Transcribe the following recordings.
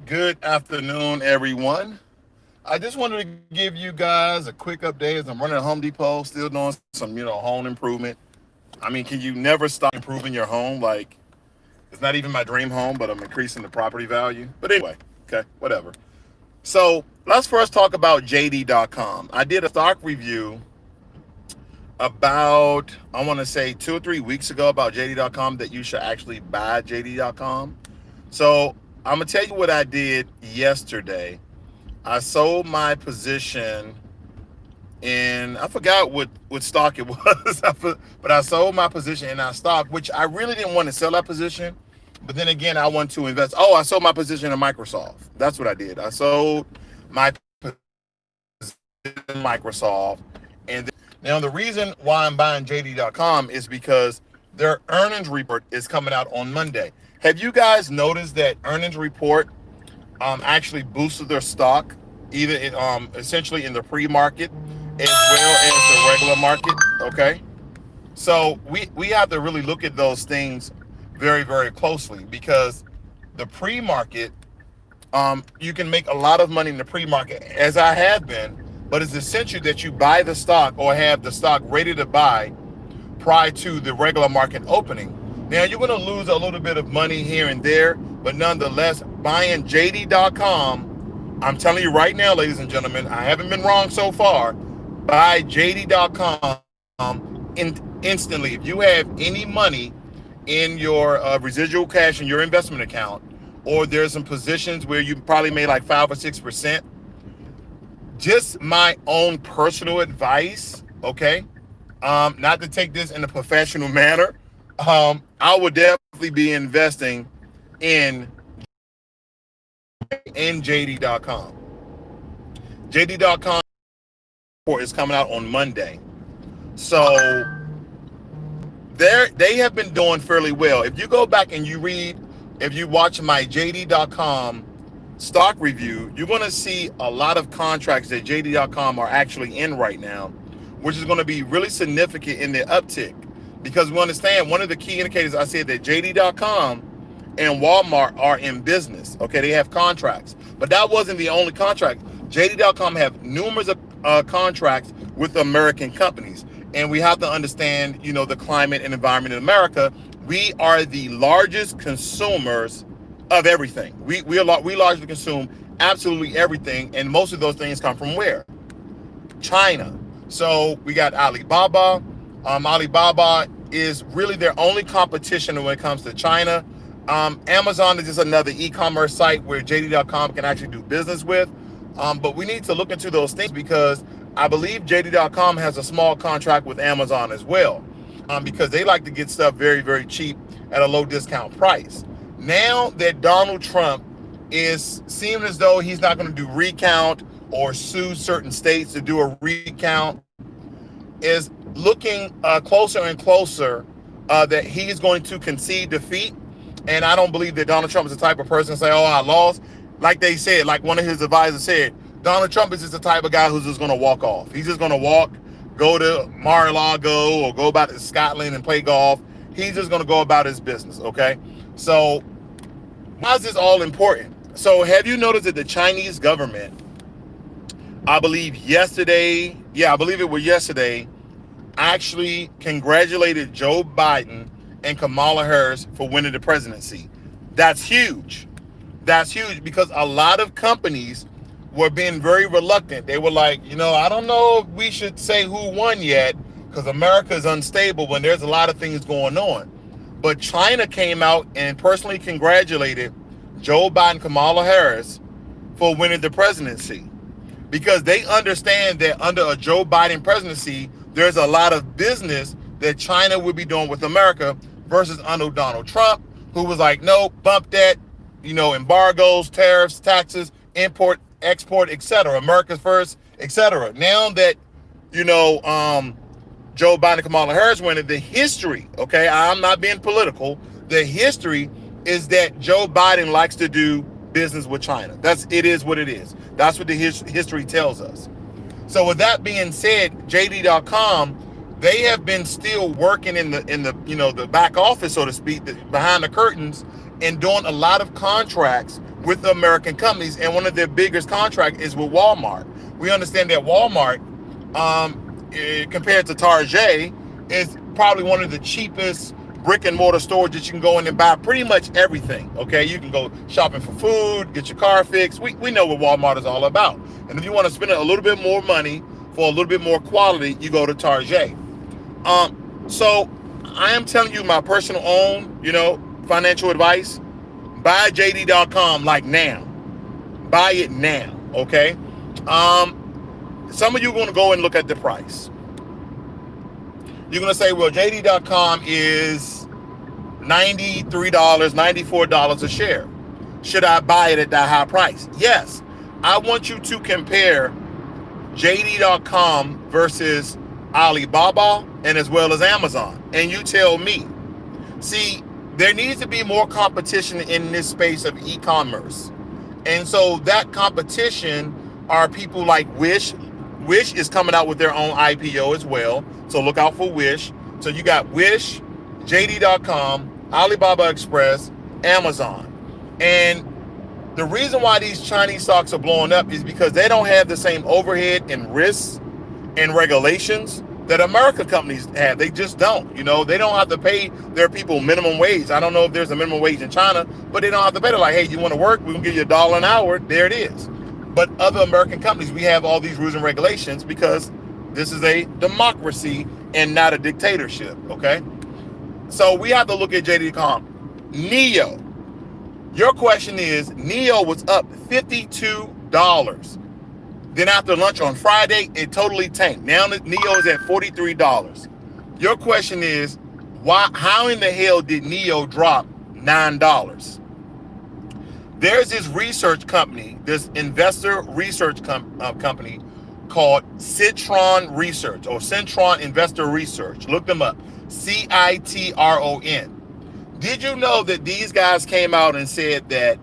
Good afternoon, everyone. I just wanted to give you guys a quick update as I'm running at Home Depot, still doing some, home improvement. I mean, can you never stop improving your home? Like, it's not even my dream home, but I'm increasing the property value. But anyway, okay, whatever. So let's first talk about JD.com. I did a stock review about, I want to say 2 or 3 weeks ago about JD.com that you should actually buy JD.com. So I'm going to tell you what I did yesterday. I sold my position in, I forgot what stock it was, but I sold my position in that stock, which I really didn't want to sell that position. But then again, I want to invest. Oh, I sold my position in Microsoft. That's what I did. I sold my position in Microsoft. And now the reason why I'm buying JD.com is because their earnings report is coming out on Monday. Have you guys noticed that earnings report actually boosted their stock, either essentially in the pre-market as well as the regular market? Okay, so we have to really look at those things very very closely because the pre-market, you can make a lot of money in the pre-market, as I have been, but it's essential that you buy the stock or have the stock ready to buy prior to the regular market opening. Now you're going to lose a little bit of money here and there, but nonetheless, buying JD.com, I'm telling you right now, ladies and gentlemen, I haven't been wrong so far. Buy JD.com instantly. If you have any money in your residual cash in your investment account, or there's some positions where you probably made like 5 or 6%, just my own personal advice, okay? Not to take this in a professional manner, I would definitely be investing in JD.com. JD.com is coming out on Monday, so they have been doing fairly well. If you go back and you read, if you watch my JD.com stock review, you're going to see a lot of contracts that JD.com are actually in right now, which is going to be really significant in the uptick, because we understand one of the key indicators. I said that JD.com and Walmart are in business. Okay, they have contracts, but that wasn't the only contract. JD.com have numerous contracts with American companies, and we have to understand, the climate and environment in America. We are the largest consumers of everything. We largely consume absolutely everything, and most of those things come from where? China. So we got Alibaba. Alibaba is really their only competition when it comes to China. Amazon is just another e-commerce site where JD.com can actually do business with. But we need to look into those things because I believe JD.com has a small contract with Amazon as well, because they like to get stuff very, very cheap at a low discount price. Now that Donald Trump is seeming as though he's not going to do recount or sue certain states to do a recount, is looking closer and closer that he is going to concede defeat. And I don't believe that Donald Trump is the type of person to say, oh, I lost. Like they said, like one of his advisors said, Donald Trump is just the type of guy who's just going to walk off. He's just going to walk, go to Mar-a-Lago or go back to Scotland and play golf. He's just going to go about his business, okay? So why is this all important? So have you noticed that the Chinese government, I believe it was yesterday, actually congratulated Joe Biden and Kamala Harris for winning the presidency? That's huge. That's huge because a lot of companies were being very reluctant. They were like, I don't know if we should say who won yet because America is unstable when there's a lot of things going on. But China came out and personally congratulated Joe Biden, Kamala Harris for winning the presidency, because they understand that under a Joe Biden presidency, there's a lot of business that China would be doing with America versus under Donald Trump, who was like, no, bump that, embargoes, tariffs, taxes, import, export, etc. America's first, etc. Now that, Joe Biden and Kamala Harris winning, the history, okay, I'm not being political, the history is that Joe Biden likes to do business with China. It is what it is. That's what the history tells us. So with that being said, JD.com, they have been still working in the back office, so to speak, behind the curtains, and doing a lot of contracts with the American companies, and one of their biggest contracts is with Walmart. We understand that Walmart, compared to Target, is probably one of the cheapest brick and mortar stores that you can go in and buy pretty much everything. Okay, you can go shopping for food, get your car fixed. We know what Walmart is all about. And if you want to spend a little bit more money for a little bit more quality, you go to Target. So I am telling you my personal own, financial advice. Buy JD.com like now. Buy it now, okay? Some of you are going to go and look at the price. You're going to say, well, JD.com is $93, $94 a share. Should I buy it at that high price? Yes. I want you to compare JD.com versus Alibaba and as well as Amazon. And you tell me. See, there needs to be more competition in this space of e-commerce. And so that competition are people like Wish. Wish is coming out with their own IPO as well. So look out for Wish. So you got Wish, JD.com, Alibaba Express, Amazon. And the reason why these Chinese stocks are blowing up is because they don't have the same overhead and risks and regulations that American companies have. They just don't. They don't have to pay their people minimum wage. I don't know if there's a minimum wage in China, but they don't have to pay. They're like, hey, you want to work? We're going to give you $1 an hour. There it is. But other American companies, we have all these rules and regulations because this is a democracy and not a dictatorship, okay? So we have to look at JD.com. Nio. Your question is, Nio was up $52. Then after lunch on Friday, it totally tanked. Now Nio is at $43. Your question is, how in the hell did Nio drop $9? There's this research company, this investor research company called Citron Research or Citron Investor Research. Look them up. Citron. Did you know that these guys came out and said that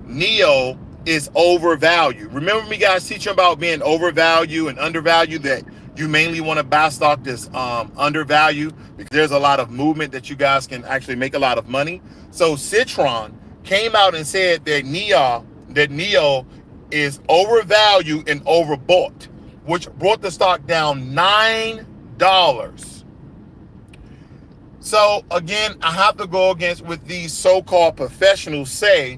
Nio is overvalued? Remember me guys teaching about being overvalued and undervalued, that you mainly want to buy stock that's undervalued because there's a lot of movement that you guys can actually make a lot of money. So Citron came out and said that Nio is overvalued and overbought, which brought the stock down $9. So again, I have to go against what these so-called professionals say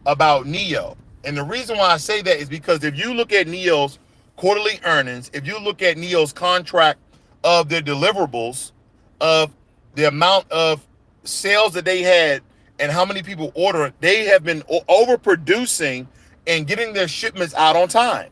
about Nio. And the reason why I say that is because if you look at Nio's quarterly earnings, if you look at Nio's contract of their deliverables, of the amount of sales that they had and how many people order, they have been overproducing and getting their shipments out on time.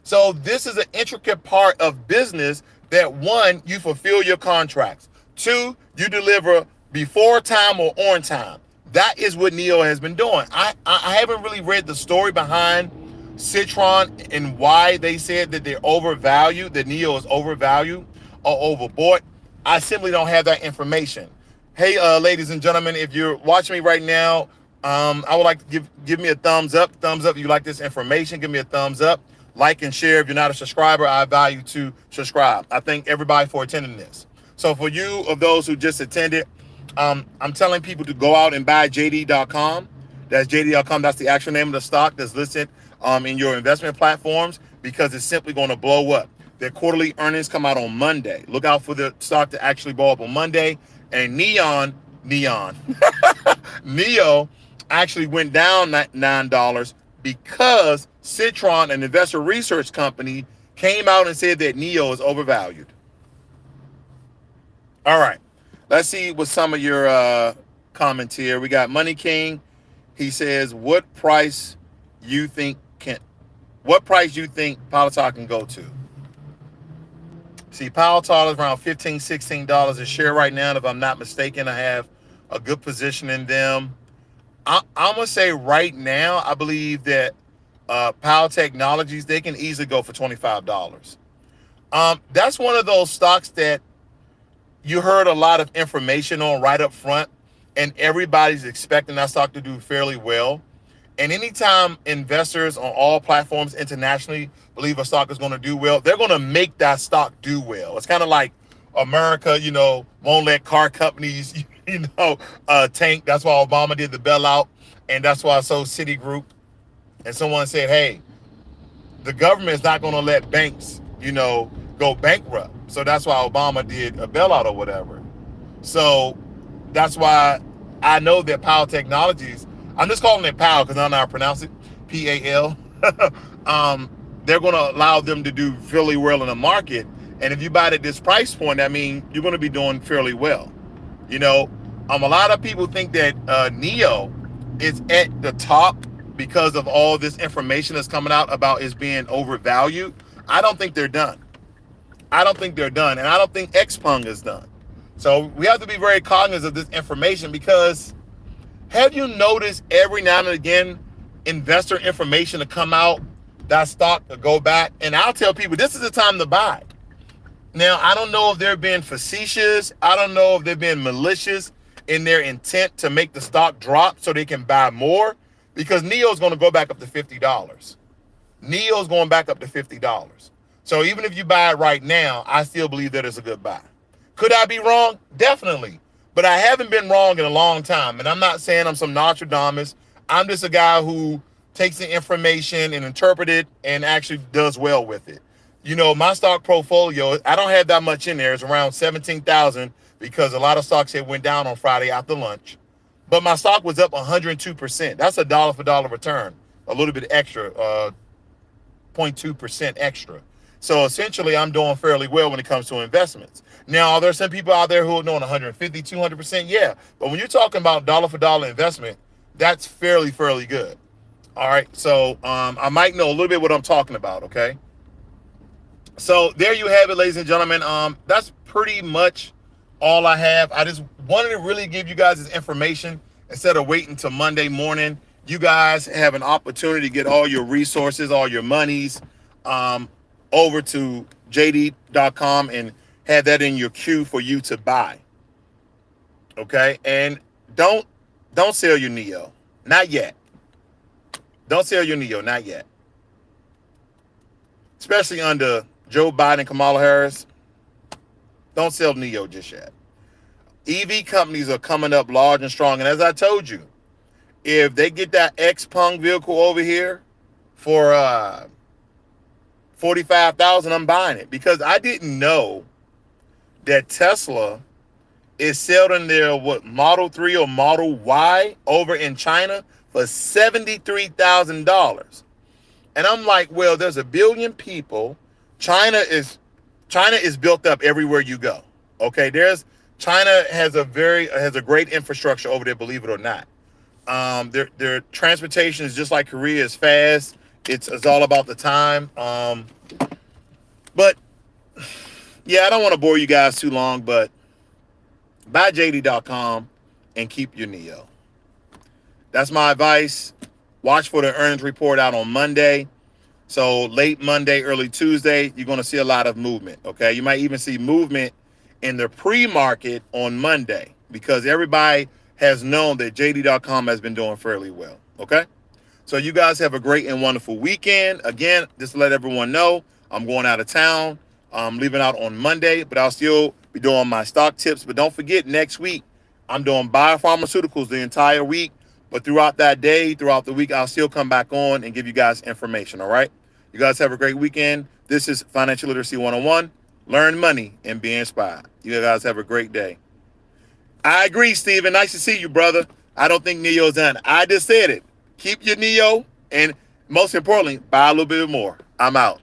So this is an intricate part of business that, one, you fulfill your contracts. Two, you deliver before time or on time. That is what Nio has been doing. I haven't really read the story behind Citron and why they said that they're overvalued, that Nio is overvalued or overbought. I simply don't have that information. Hey, ladies and gentlemen, if you're watching me right now, I would like to give me a thumbs up. Thumbs up if you like this information. Give me a thumbs up. Like and share. If you're not a subscriber, I value to subscribe. I thank everybody for attending this. So for you, of those who just attended, I'm telling people to go out and buy JD.com. That's JD.com. That's the actual name of the stock that's listed in your investment platforms, because it's simply going to blow up. Their quarterly earnings come out on Monday. Look out for the stock to actually blow up on Monday. And Nio actually went down $9 because Citron, an investor research company, came out and said that Nio is overvalued. All right, let's see what some of your comments here. We got Money King. He says, what price you think Peloton can go to? See, Peloton is around $15, $16 a share right now. And if I'm not mistaken, I have a good position in them. I'm going to say right now, I believe that Powell Technologies, they can easily go for $25. That's one of those stocks that you heard a lot of information on right up front, and everybody's expecting that stock to do fairly well. And anytime investors on all platforms internationally believe a stock is going to do well, they're going to make that stock do well. It's kind of like America, won't let car companies, tank. That's why Obama did the bailout, and that's why Citigroup And someone said, hey, the government is not going to let banks, go bankrupt. So that's why Obama did a bailout or whatever. So that's why I know that Powell Technologies, I'm just calling it Powell because I don't know how to pronounce it, P-A-L. They're going to allow them to do fairly well in the market. And if you buy it at this price point, I mean, you're going to be doing fairly well. A lot of people think that Nio is at the top because of all this information that's coming out about it being overvalued. I don't think they're done. And I don't think Xpeng is done. So we have to be very cognizant of this information, because have you noticed every now and again investor information to come out, that stock to go back? And I'll tell people this is the time to buy. Now, I don't know if they're being facetious. I don't know if they're being malicious in their intent to make the stock drop so they can buy more, because Nio's going to go back up to $50. Nio's going back up to $50. So even if you buy it right now, I still believe that it's a good buy. Could I be wrong? Definitely. But I haven't been wrong in a long time. And I'm not saying I'm some Nostradamus. I'm just a guy who takes the information and interprets it and actually does well with it. My stock portfolio, I don't have that much in there. It's around 17,000 because a lot of stocks had went down on Friday after lunch. But my stock was up 102%. That's a dollar for dollar return. A little bit extra, 0.2% extra. So essentially, I'm doing fairly well when it comes to investments. Now, there's some people out there who are doing 150, 200%. Yeah. But when you're talking about dollar for dollar investment, that's fairly good. All right. So I might know a little bit what I'm talking about. Okay. So there you have it, ladies and gentlemen. That's pretty much all I have. I just wanted to really give you guys this information instead of waiting till Monday morning. You guys have an opportunity to get all your resources, all your monies over to JD.com and have that in your queue for you to buy. Okay? And don't sell your Nio. Not yet. Don't sell your Nio. Not yet. Especially under Joe Biden and Kamala Harris. Don't sell Nio just yet. EV companies are coming up large and strong. And as I told you, if they get that Xpeng vehicle over here for $45,000, I'm buying it, because I didn't know that Tesla is selling their Model 3 or Model Y over in China for $73,000. And I'm like, well, there's 1 billion people. China is built up everywhere you go. Okay, China has a great infrastructure over there, believe it or not. Their transportation is just like Korea, is fast. It's all about the time. But yeah, I don't want to bore you guys too long, but buy JD.com and keep your Nio. That's my advice. Watch for the earnings report out on Monday. So late Monday, early Tuesday, you're going to see a lot of movement. Okay, you might even see movement in the pre-market on Monday, because everybody has known that JD.com has been doing fairly well. Okay, so you guys have a great and wonderful weekend. Again, just to let everyone know, I'm going out of town. I'm leaving out on Monday, but I'll still be doing my stock tips. But don't forget, next week, I'm doing biopharmaceuticals the entire week. But throughout that day, throughout the week, I'll still come back on and give you guys information, all right? You guys have a great weekend. This is Financial Literacy 101. Learn money and be inspired. You guys have a great day. I agree, Steven. Nice to see you, brother. I don't think Nio's done. I just said it. Keep your Nio, and most importantly, buy a little bit more. I'm out.